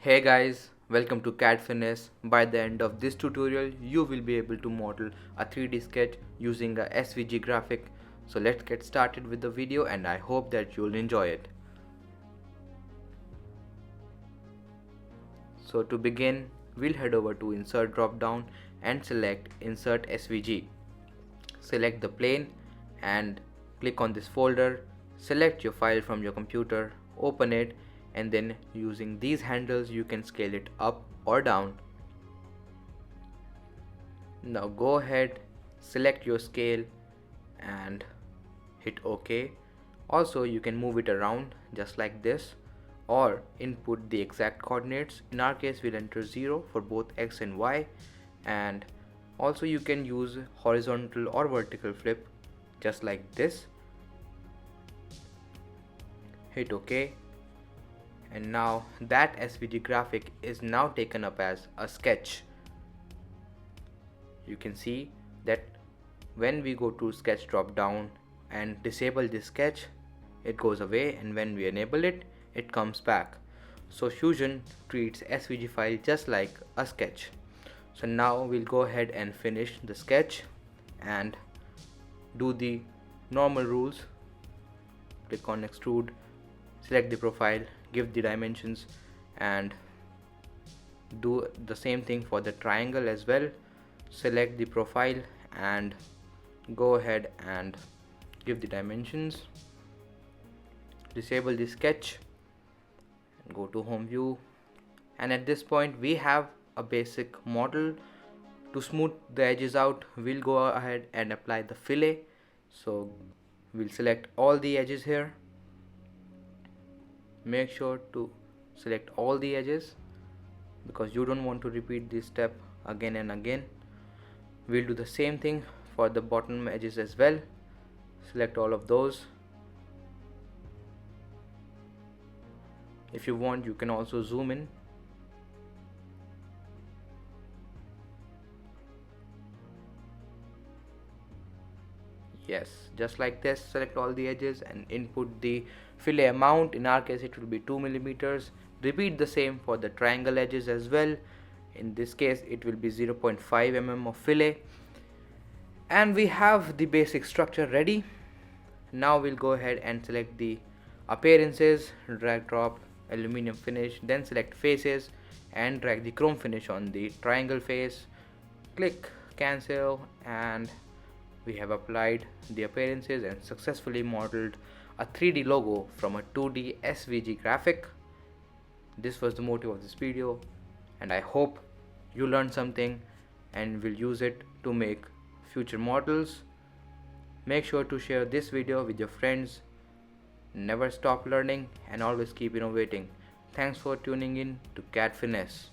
Hey guys, welcome to CADFinesse. By the end of this tutorial, you will be able to model a 3D sketch using a SVG graphic. So let's get started with the video and I hope that you'll enjoy it. So to begin, we'll head over to Insert drop down and select Insert SVG. Select the plane and click on this folder. Select your file from your computer, open it, and then using these handles you can scale it up or down. Now go ahead, select your scale and hit OK. Also you can move it around just like this or input the exact coordinates. In our case we'll enter 0 for both x and y, and also you can use horizontal or vertical flip just like this. Hit OK. And now that SVG graphic is now taken up as a sketch. You can see that when we go to sketch drop down and disable this sketch, it goes away, and when we enable it, it comes back. So Fusion treats SVG file just like a sketch. So now we'll go ahead and finish the sketch and do the normal rules. Click on extrude, select the profile, give the dimensions, and do the same thing for the triangle as well. Select the profile and go ahead and give the dimensions. Disable the sketch and go to home view, and at this point we have a basic model. To smooth the edges out, we'll go ahead and apply the fillet. So we'll select all the edges here. Make sure to select all the edges because you don't want to repeat this step again and again. We'll do the same thing for the bottom edges as well. Select all of those. If you want, you can also zoom in. Yes, just like this. Select all the edges and input the fillet amount. In our case it will be 2 millimeters. Repeat the same for the triangle edges as well. In this case it will be 0.5 mm of fillet, and we have the basic structure ready. Now we'll go ahead and select the appearances, drag drop aluminum finish, then select faces and drag the chrome finish on the triangle face. Click cancel, and we have applied the appearances and successfully modeled a 3D logo from a 2D SVG graphic. This was the motive of this video, and I hope you learned something and will use it to make future models. Make sure to share this video with your friends. Never stop learning and always keep innovating. Thanks for tuning in to CADFinesse.